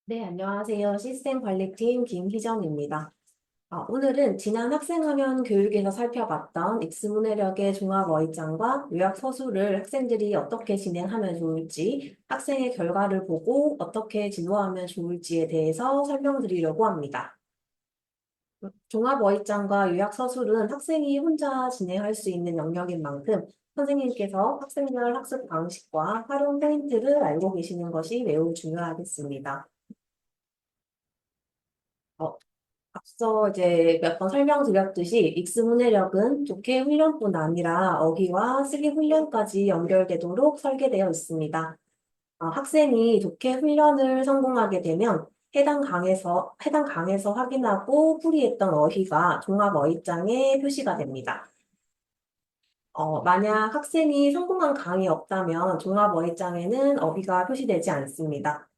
네, 안녕하세요. 시스템 관리팀 김희정입니다. 오늘은 지난 학생화면 교육에서 살펴봤던 익스문해력의 종합어휘장과 요약 서술을 학생들이 어떻게 진행하면 좋을지, 학생의 결과를 보고 어떻게 진도하면 좋을지에 대해서 설명드리려고 합니다. 종합어휘장과 요약 서술은 학생이 혼자 진행할 수 있는 영역인 만큼 선생님께서 학생별 학습 방식과 활용 포인트를 알고 계시는 것이 매우 중요하겠습니다. 어, 앞서 이제 몇 번 설명드렸듯이 익스문해력은 독해 훈련뿐 아니라 어휘와 쓰기 훈련까지 연결되도록 설계되어 있습니다. 학생이 독해 훈련을 성공하게 되면 해당 강에서 확인하고 풀이했던 어휘가 종합어휘장에 표시가 됩니다. 만약 학생이 성공한 강이 없다면 종합어휘장에는 어휘가 표시되지 않습니다.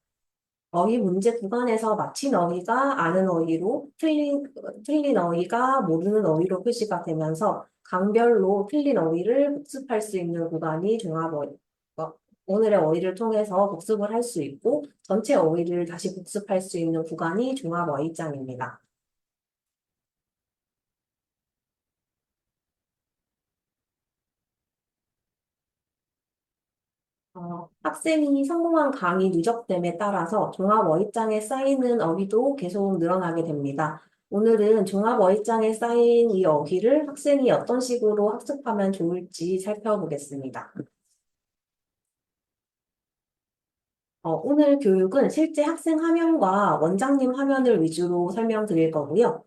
어휘 문제 구간에서 맞힌 어휘가 아는 어휘로, 틀린 어휘가 모르는 어휘로 표시가 되면서 강별로 틀린 어휘를 복습할 수 있는 구간이 오늘의 어휘를 통해서 복습을 할 수 있고, 전체 어휘를 다시 복습할 수 있는 구간이 종합어휘장입니다. 학생이 성공한 강의 누적됨에 따라서 종합어휘장에 쌓이는 어휘도 계속 늘어나게 됩니다. 오늘은 종합어휘장에 쌓인 이 어휘를 학생이 어떤 식으로 학습하면 좋을지 살펴보겠습니다. 오늘 교육은 실제 학생 화면과 원장님 화면을 위주로 설명드릴 거고요.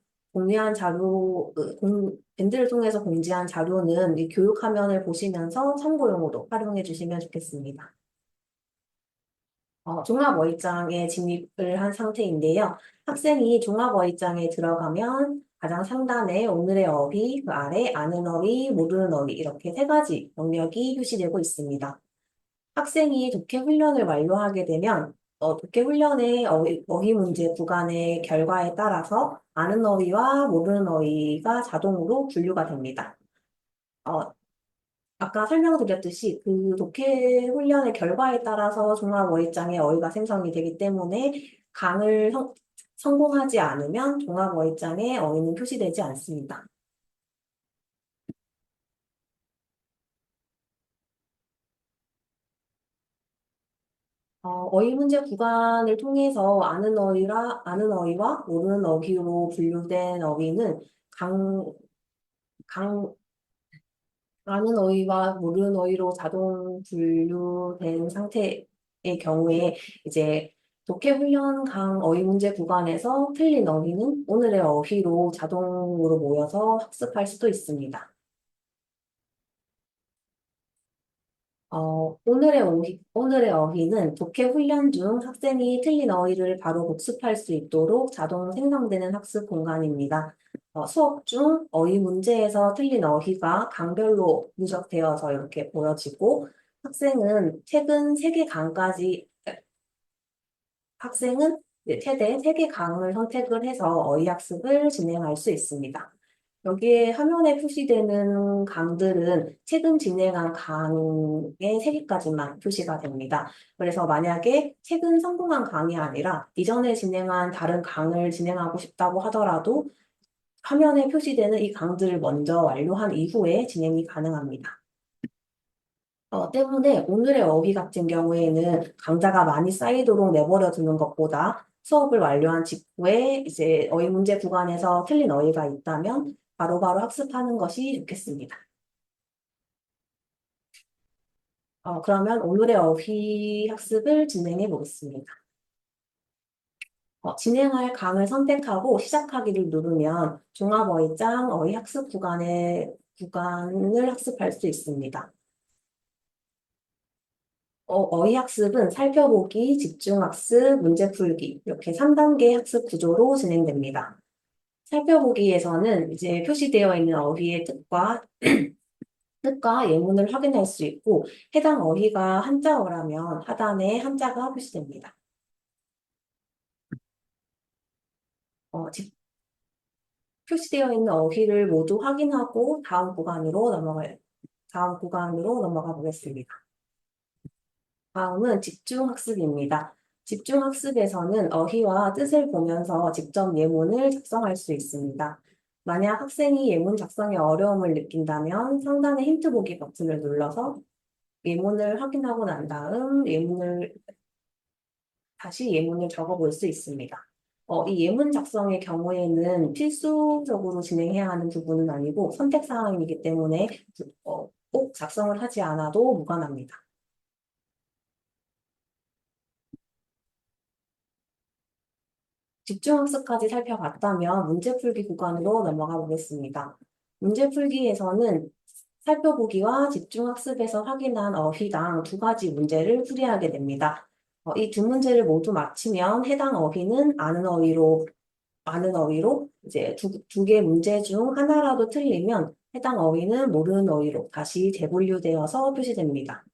밴드를 통해서 공지한 자료는 이 교육 화면을 보시면서 참고용으로 활용해 주시면 좋겠습니다. 종합어휘장에 진입을 한 상태인데요. 학생이 종합어휘장에 들어가면 가장 상단에 오늘의 어휘, 그 아래 아는 어휘, 모르는 어휘 이렇게 세 가지 영역이 표시되고 있습니다. 학생이 독해 훈련을 완료하게 되면 독해 훈련의 어휘 문제 구간의 결과에 따라서 아는 어휘와 모르는 어휘가 자동으로 분류가 됩니다. 어, 아까 설명드렸듯이 그 독해 훈련의 결과에 따라서 종합어휘장의 어휘가 생성이 되기 때문에 강을 성공하지 않으면 종합어휘장의 어휘는 표시되지 않습니다. 어휘 문제 구간을 통해서 아는 어휘와 모르는 어휘로 분류된 어휘는 강, 강, 아는 어휘와 모르는 어휘로 자동 분류된 상태의 경우에 이제 독해 훈련 강 어휘 문제 구간에서 틀린 어휘는 오늘의 어휘로 자동으로 모여서 학습할 수도 있습니다. 오늘의 어휘는 독해 훈련 중 학생이 틀린 어휘를 바로 복습할 수 있도록 자동 생성되는 학습 공간입니다. 수업 중 어휘 문제에서 틀린 어휘가 강별로 누적되어서 이렇게 보여지고 학생은 최근 세개 강까지 학생은 최대 3개 강을 선택을 해서 어휘 학습을 진행할 수 있습니다. 여기에 화면에 표시되는 강들은 최근 진행한 강의 3개까지만 표시가 됩니다. 그래서 만약에 최근 성공한 강이 아니라 이전에 진행한 다른 강을 진행하고 싶다고 하더라도 화면에 표시되는 이 강들을 먼저 완료한 이후에 진행이 가능합니다. 때문에 오늘의 어휘 같은 경우에는 강좌가 많이 쌓이도록 내버려 두는 것보다 수업을 완료한 직후에 이제 어휘 문제 구간에서 틀린 어휘가 있다면 바로바로 학습하는 것이 좋겠습니다. 그러면 오늘의 어휘 학습을 진행해 보겠습니다. 진행할 강을 선택하고 시작하기를 누르면 종합어휘장 어휘 학습 구간을 학습할 수 있습니다. 어휘 학습은 살펴보기, 집중학습, 문제 풀기 이렇게 3단계 학습 구조로 진행됩니다. 살펴보기에서는 이제 표시되어 있는 어휘의 뜻과 예문을 확인할 수 있고 해당 어휘가 한자어라면 하단에 한자가 표시됩니다. 표시되어 있는 어휘를 모두 확인하고 다음 구간으로 넘어가 보겠습니다. 다음은 집중학습입니다. 집중학습에서는 어휘와 뜻을 보면서 직접 예문을 작성할 수 있습니다. 만약 학생이 예문 작성에 어려움을 느낀다면 상단의 힌트 보기 버튼을 눌러서 예문을 확인하고 난 다음 다시 예문을 적어볼 수 있습니다. 이 예문 작성의 경우에는 필수적으로 진행해야 하는 부분은 아니고 선택 사항이기 때문에 꼭 작성을 하지 않아도 무관합니다. 집중학습까지 살펴봤다면 문제풀기 구간으로 넘어가 보겠습니다. 문제풀기에서는 살펴보기와 집중학습에서 확인한 어휘당 두 가지 문제를 풀이하게 됩니다. 이 두 문제를 모두 마치면 해당 어휘는 아는 어휘로 이제 두 개 문제 중 하나라도 틀리면 해당 어휘는 모르는 어휘로 다시 재분류되어서 표시됩니다.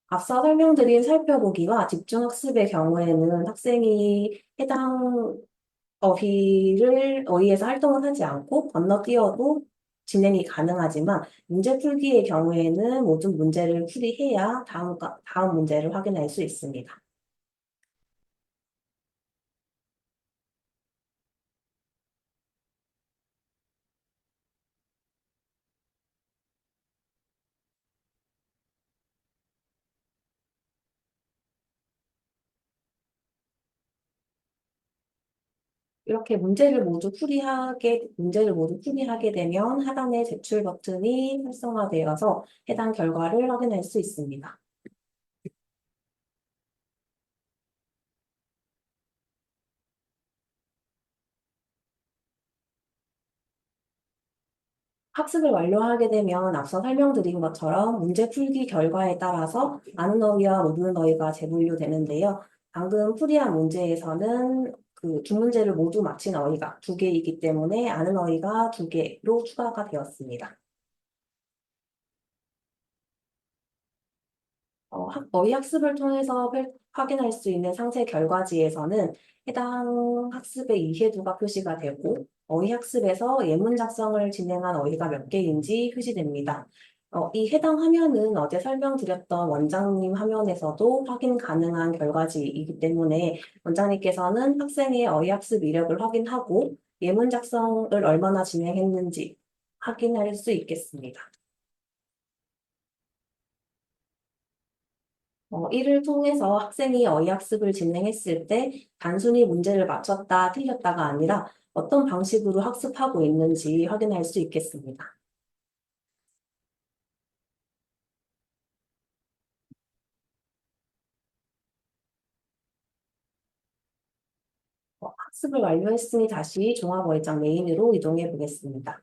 앞서 설명드린 살펴보기와 집중학습의 경우에는 학생이 해당 어휘에서 활동을 하지 않고 건너뛰어도 진행이 가능하지만 문제 풀기의 경우에는 모든 문제를 풀이해야 다음 문제를 확인할 수 있습니다. 이렇게 문제를 모두 풀이하게 되면 하단의 제출 버튼이 활성화되어서 해당 결과를 확인할 수 있습니다. 학습을 완료하게 되면 앞서 설명드린 것처럼 문제 풀기 결과에 따라서 아는 어휘와 모르는 어휘가 재분류되는데요. 방금 풀이한 문제에서는 그 두 문제를 모두 마친 어휘가 두 개이기 때문에 아는 어휘가 두 개로 추가가 되었습니다. 어휘 학습을 통해서 확인할 수 있는 상세 결과지에서는 해당 학습의 이해도가 표시가 되고 어휘 학습에서 예문 작성을 진행한 어휘가 몇 개인지 표시됩니다. 이 해당 화면은 어제 설명드렸던 원장님 화면에서도 확인 가능한 결과지이기 때문에 원장님께서는 학생의 어휘 학습 이력을 확인하고 예문 작성을 얼마나 진행했는지 확인할 수 있겠습니다. 이를 통해서 학생이 어휘학습을 진행했을 때 단순히 문제를 맞췄다, 틀렸다가 아니라 어떤 방식으로 학습하고 있는지 확인할 수 있겠습니다. 학습을 완료했으니 다시 종합어휘장 메인으로 이동해 보겠습니다.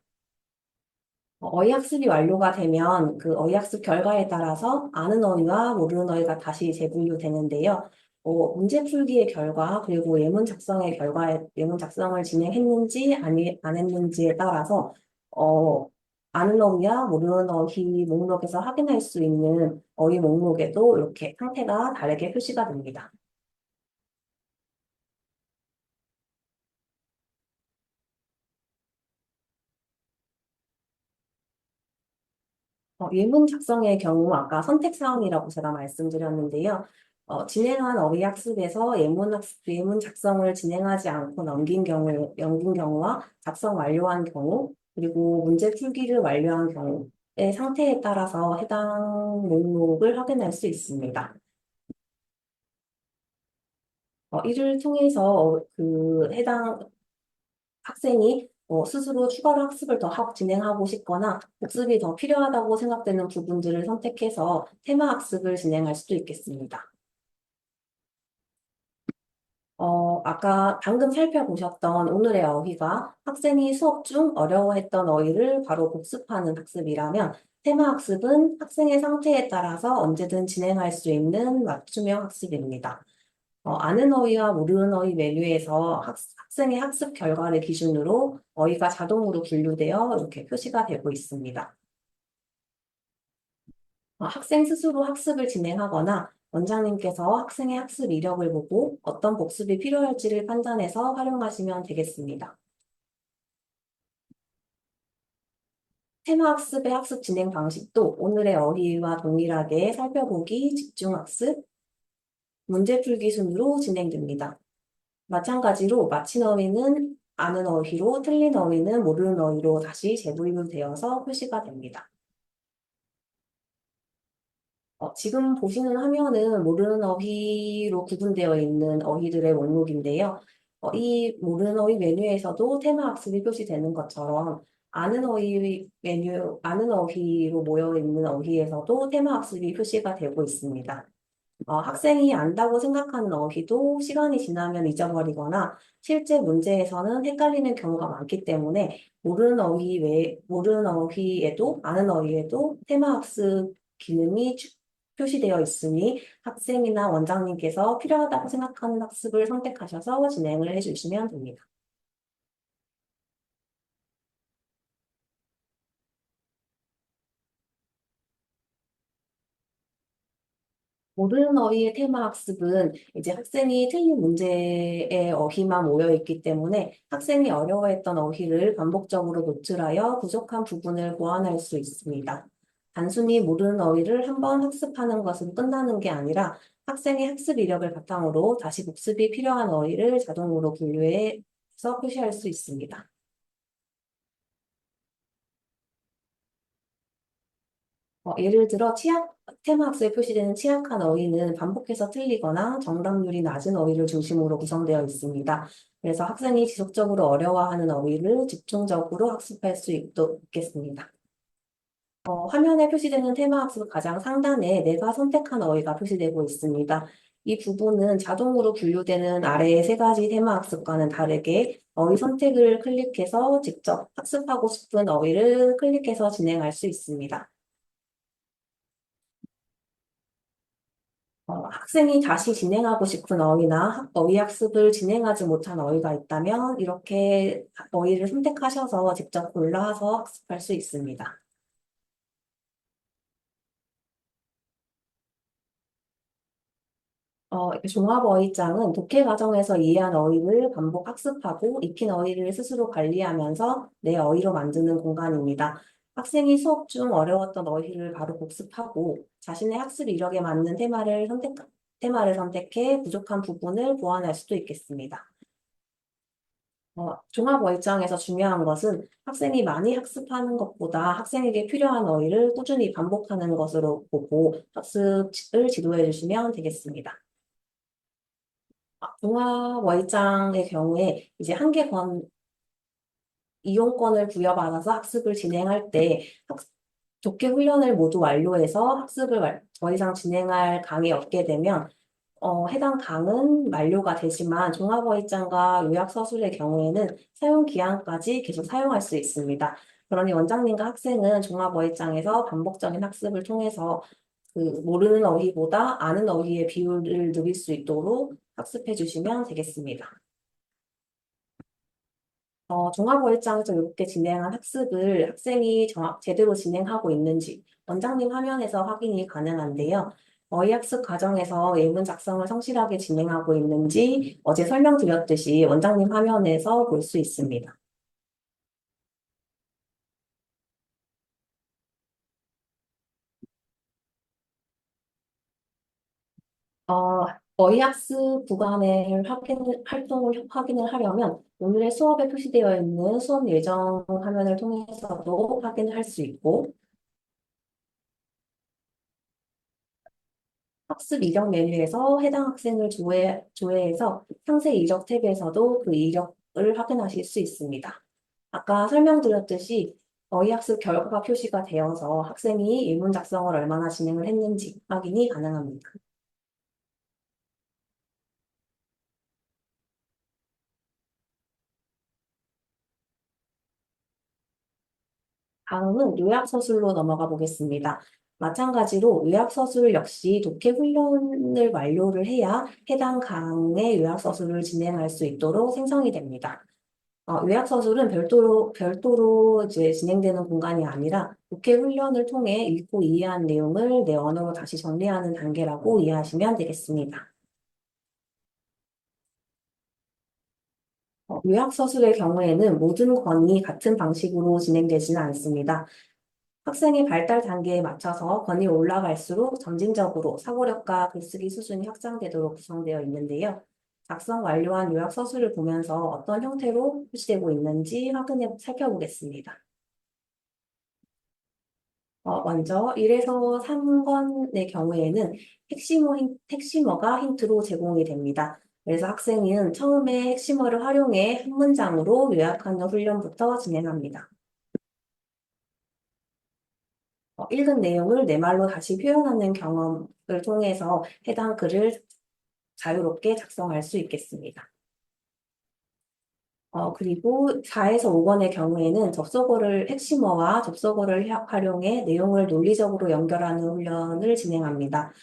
어휘학습이 완료가 되면 그 어휘학습 결과에 따라서 아는 어휘와 모르는 어휘가 다시 재분류되는데요. 문제 풀기의 결과 그리고 예문 작성을 진행했는지 안 했는지에 따라서 어, 아는 어휘와 모르는 어휘 목록에서 확인할 수 있는 어휘 목록에도 이렇게 상태가 다르게 표시가 됩니다. 예문 작성의 경우 아까 선택 사항이라고 제가 말씀드렸는데요. 진행한 어휘 학습에서 예문 작성을 진행하지 않고 넘긴 경우와 작성 완료한 경우, 그리고 문제 풀기를 완료한 경우의 상태에 따라서 해당 목록을 확인할 수 있습니다. 이를 통해서 그 해당 학생이 스스로 추가로 학습을 진행하고 싶거나 복습이 더 필요하다고 생각되는 부분들을 선택해서 테마 학습을 진행할 수도 있겠습니다. 아까 방금 살펴보셨던 오늘의 어휘가 학생이 수업 중 어려워했던 어휘를 바로 복습하는 학습이라면 테마 학습은 학생의 상태에 따라서 언제든 진행할 수 있는 맞춤형 학습입니다. 아는 어휘와 모르는 어휘 메뉴에서 학생의 학습 결과를 기준으로 어휘가 자동으로 분류되어 이렇게 표시가 되고 있습니다. 학생 스스로 학습을 진행하거나 원장님께서 학생의 학습 이력을 보고 어떤 복습이 필요할지를 판단해서 활용하시면 되겠습니다. 테마 학습의 학습 진행 방식도 오늘의 어휘와 동일하게 살펴보기, 집중학습, 문제풀기 순으로 진행됩니다. 마찬가지로 맞힌 어휘는 아는 어휘로, 틀린 어휘는 모르는 어휘로 다시 재분류되어서 표시가 됩니다. 지금 보시는 화면은 모르는 어휘로 구분되어 있는 어휘들의 목록인데요. 이 모르는 어휘 메뉴에서도 테마 학습이 표시되는 것처럼 아는 어휘 메뉴, 아는 어휘로 모여 있는 어휘에서도 테마 학습이 표시가 되고 있습니다. 학생이 안다고 생각하는 어휘도 시간이 지나면 잊어버리거나 실제 문제에서는 헷갈리는 경우가 많기 때문에 모르는 어휘에도 아는 어휘에도 테마 학습 기능이 표시되어 있으니 학생이나 원장님께서 필요하다고 생각하는 학습을 선택하셔서 진행을 해주시면 됩니다. 모르는 어휘의 테마 학습은 이제 학생이 틀린 문제의 어휘만 모여 있기 때문에 학생이 어려워했던 어휘를 반복적으로 노출하여 부족한 부분을 보완할 수 있습니다. 단순히 모르는 어휘를 한번 학습하는 것은 끝나는 게 아니라 학생의 학습 이력을 바탕으로 다시 복습이 필요한 어휘를 자동으로 분류해서 표시할 수 있습니다. 예를 들어 테마 학습에 표시되는 취약한 어휘는 반복해서 틀리거나 정답률이 낮은 어휘를 중심으로 구성되어 있습니다. 그래서 학생이 지속적으로 어려워하는 어휘를 집중적으로 학습할 수 있겠습니다. 화면에 표시되는 테마 학습 가장 상단에 내가 선택한 어휘가 표시되고 있습니다. 이 부분은 자동으로 분류되는 아래의 세 가지 테마 학습과는 다르게 어휘 선택을 클릭해서 직접 학습하고 싶은 어휘를 클릭해서 진행할 수 있습니다. 학생이 다시 진행하고 싶은 어휘나 어휘 학습을 진행하지 못한 어휘가 있다면 이렇게 어휘를 선택하셔서 직접 골라서 학습할 수 있습니다. 종합어휘장은 독해 과정에서 이해한 어휘를 반복 학습하고 익힌 어휘를 스스로 관리하면서 내 어휘로 만드는 공간입니다. 학생이 수업 중 어려웠던 어휘를 바로 복습하고 자신의 학습 이력에 맞는 테마를 선택해 부족한 부분을 보완할 수도 있겠습니다. 종합어휘장에서 중요한 것은 학생이 많이 학습하는 것보다 학생에게 필요한 어휘를 꾸준히 반복하는 것으로 보고 학습을 지도해 주시면 되겠습니다. 종합어휘장의 경우에 이제 한 개 이용권을 부여받아서 학습을 진행할 때 독해 훈련을 모두 완료해서 학습을 더 이상 진행할 강이 없게 되면 해당 강은 만료가 되지만 종합어휘장과 요약서술의 경우에는 사용 기한까지 계속 사용할 수 있습니다. 그러니 원장님과 학생은 종합어휘장에서 반복적인 학습을 통해서 그 모르는 어휘보다 아는 어휘의 비율을 늘릴 수 있도록 학습해 주시면 되겠습니다. 종합어휘장에서 이렇게 진행한 학습을 학생이 제대로 진행하고 있는지 원장님 화면에서 확인이 가능한데요. 어휘학습 과정에서 예문 작성을 성실하게 진행하고 있는지 어제 설명드렸듯이 원장님 화면에서 볼 수 있습니다. 어, 어휘학습 구간의 활동을 확인을 하려면 오늘의 수업에 표시되어 있는 수업 예정 화면을 통해서도 확인을 할 수 있고 학습 이력 메뉴에서 해당 학생을 조회해서 상세 이력 탭에서도 그 이력을 확인하실 수 있습니다. 아까 설명드렸듯이 어휘학습 결과가 표시가 되어서 학생이 예문 작성을 얼마나 진행을 했는지 확인이 가능합니다. 다음은 요약서술로 넘어가 보겠습니다. 마찬가지로 요약서술 역시 독해 훈련을 완료를 해야 해당 강의 요약서술을 진행할 수 있도록 생성이 됩니다. 요약서술은 별도로 이제 진행되는 공간이 아니라 독해 훈련을 통해 읽고 이해한 내용을 내 언어로 다시 정리하는 단계라고 이해하시면 되겠습니다. 요약서술의 경우에는 모든 권이 같은 방식으로 진행되지는 않습니다. 학생의 발달 단계에 맞춰서 권위 올라갈수록 점진적으로 사고력과 글쓰기 수준이 확장되도록 구성되어 있는데요. 작성 완료한 요약 서술을 보면서 어떤 형태로 표시되고 있는지 살펴보겠습니다. 먼저 1에서 3번의 경우에는 핵심어가 힌트로 제공이 됩니다. 그래서 학생은 처음에 핵심어를 활용해 한 문장으로 요약하는 훈련부터 진행합니다. 읽은 내용을 내 말로 다시 표현하는 경험을 통해서 해당 글을 자유롭게 작성할 수 있겠습니다. 그리고 4에서 5번의 경우에는 핵심어와 접속어를 활용해 내용을 논리적으로 연결하는 훈련을 진행합니다.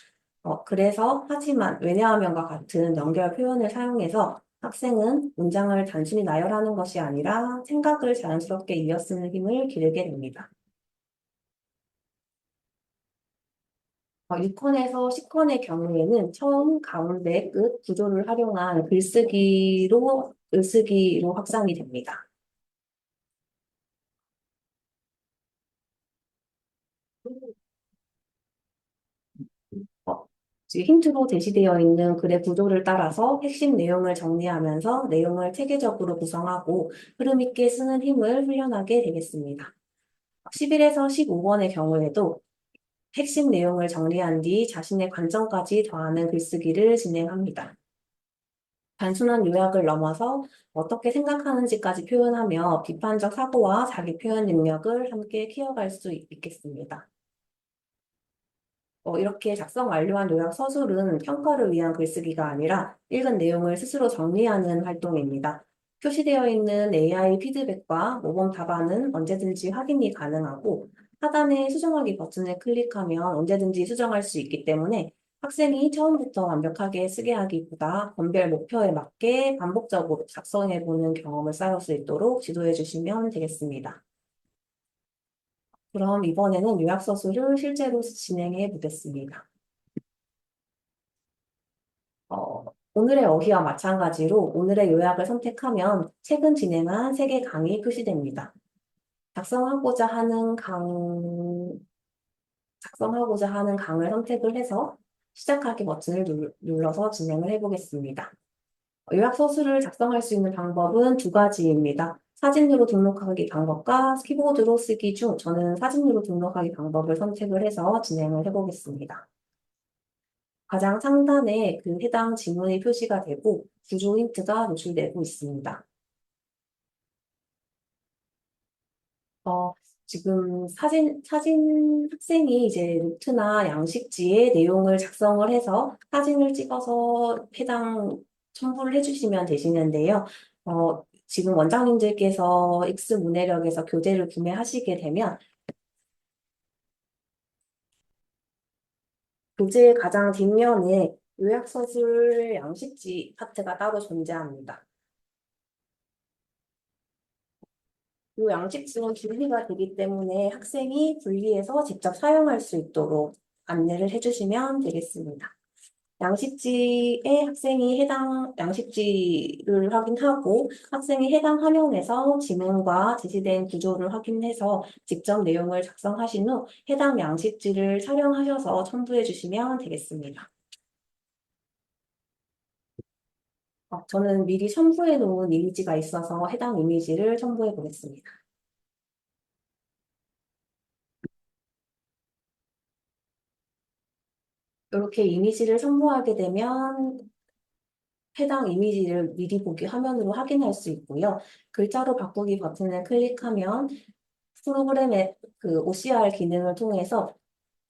하지만, 왜냐하면과 같은 연결 표현을 사용해서 학생은 문장을 단순히 나열하는 것이 아니라 생각을 자연스럽게 이어쓰는 힘을 기르게 됩니다. 6권에서 10권의 경우에는 처음, 가운데, 끝 구조를 활용한 글쓰기로 확장이 됩니다. 어, 지금 힌트로 제시되어 있는 글의 구조를 따라서 핵심 내용을 정리하면서 내용을 체계적으로 구성하고 흐름 있게 쓰는 힘을 훈련하게 되겠습니다. 11에서 15번의 경우에도 핵심 내용을 정리한 뒤 자신의 관점까지 더하는 글쓰기를 진행합니다. 단순한 요약을 넘어서 어떻게 생각하는지까지 표현하며 비판적 사고와 자기 표현 능력을 함께 키워갈 수 있겠습니다. 이렇게 작성 완료한 요약 서술은 평가를 위한 글쓰기가 아니라 읽은 내용을 스스로 정리하는 활동입니다. 표시되어 있는 AI 피드백과 모범 답안은 언제든지 확인이 가능하고 하단의 수정하기 버튼을 클릭하면 언제든지 수정할 수 있기 때문에 학생이 처음부터 완벽하게 쓰게 하기보다 번별 목표에 맞게 반복적으로 작성해보는 경험을 쌓을 수 있도록 지도해 주시면 되겠습니다. 그럼 이번에는 요약서술을 실제로 진행해 보겠습니다. 오늘의 어휘와 마찬가지로 오늘의 요약을 선택하면 최근 진행한 3개 강의 표시됩니다. 작성하고자 하는 강을 선택을 해서 시작하기 버튼을 눌러서 진행을 해보겠습니다. 요약서술을 작성할 수 있는 방법은 2가지입니다. 사진으로 등록하기 방법과 키보드로 쓰기 중 저는 사진으로 등록하기 방법을 선택을 해서 진행을 해보겠습니다. 가장 상단에 그 해당 지문이 표시가 되고 구조 힌트가 노출되고 있습니다. 어, 지금 사진 학생이 이제 노트나 양식지에 내용을 작성을 해서 사진을 찍어서 해당 첨부를 해주시면 되시는데요. 지금 원장님들께서 X 문해력에서 교재를 구매하시게 되면 교재의 가장 뒷면에 요약서술 양식지 파트가 따로 존재합니다. 이 양식지는 분리가 되기 때문에 학생이 분리해서 직접 사용할 수 있도록 안내를 해주시면 되겠습니다. 양식지에 학생이 해당 양식지를 확인하고 학생이 해당 화면에서 지문과 제시된 구조를 확인해서 직접 내용을 작성하신 후 해당 양식지를 촬영하셔서 첨부해 주시면 되겠습니다. 저는 미리 첨부해 놓은 이미지가 있어서 해당 이미지를 첨부해 보겠습니다. 이렇게 이미지를 첨부하게 되면 해당 이미지를 미리 보기 화면으로 확인할 수 있고요. 글자로 바꾸기 버튼을 클릭하면 프로그램의 그 OCR 기능을 통해서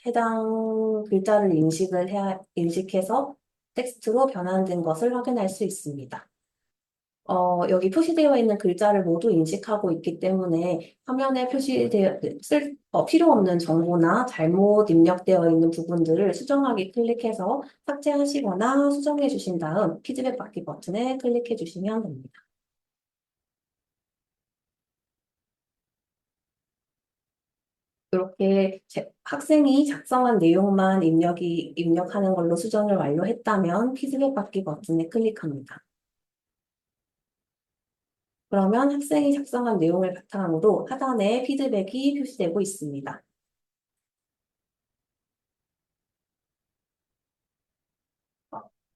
해당 글자를 인식해서 텍스트로 변환된 것을 확인할 수 있습니다. 여기 표시되어 있는 글자를 모두 인식하고 있기 때문에 화면에 필요 없는 정보나 잘못 입력되어 있는 부분들을 수정하기 클릭해서 삭제하시거나 수정해 주신 다음 피드백 받기 버튼에 클릭해 주시면 됩니다. 이렇게 학생이 작성한 내용만 입력하는 걸로 수정을 완료했다면 피드백 받기 버튼에 클릭합니다. 그러면 학생이 작성한 내용을 바탕으로 하단에 피드백이 표시되고 있습니다.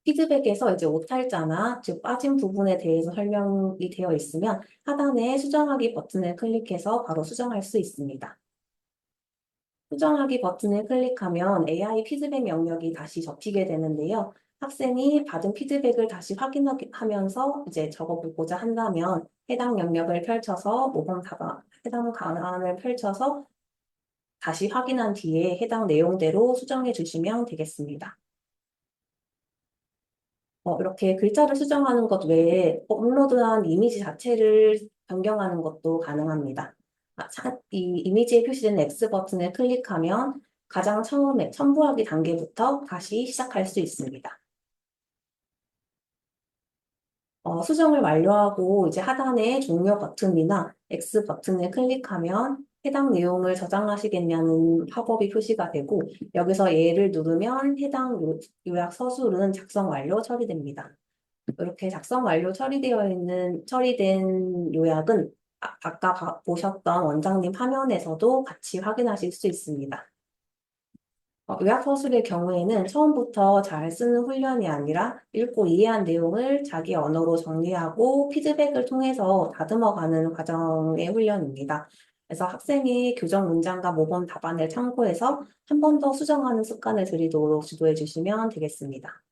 피드백에서 이제 오탈자나 즉 빠진 부분에 대해서 설명이 되어 있으면 하단에 수정하기 버튼을 클릭해서 바로 수정할 수 있습니다. 수정하기 버튼을 클릭하면 AI 피드백 영역이 다시 접히게 되는데요. 학생이 받은 피드백을 다시 확인하면서 이제 적어보고자 한다면 해당 영역을 펼쳐서 해당 방안을 펼쳐서 다시 확인한 뒤에 해당 내용대로 수정해 주시면 되겠습니다. 이렇게 글자를 수정하는 것 외에 업로드한 이미지 자체를 변경하는 것도 가능합니다. 이 이미지에 표시된 X 버튼을 클릭하면 가장 처음에 첨부하기 단계부터 다시 시작할 수 있습니다. 수정을 완료하고 이제 하단에 종료 버튼이나 X 버튼을 클릭하면 해당 내용을 저장하시겠냐는 팝업이 표시가 되고 여기서 예를 누르면 해당 요약 서술은 작성 완료 처리됩니다. 이렇게 작성 완료 처리된 요약은 아까 보셨던 원장님 화면에서도 같이 확인하실 수 있습니다. 요약 서술의 경우에는 처음부터 잘 쓰는 훈련이 아니라 읽고 이해한 내용을 자기 언어로 정리하고 피드백을 통해서 다듬어가는 과정의 훈련입니다. 그래서 학생이 교정 문장과 모범 답안을 참고해서 한 번 더 수정하는 습관을 들이도록 지도해 주시면 되겠습니다.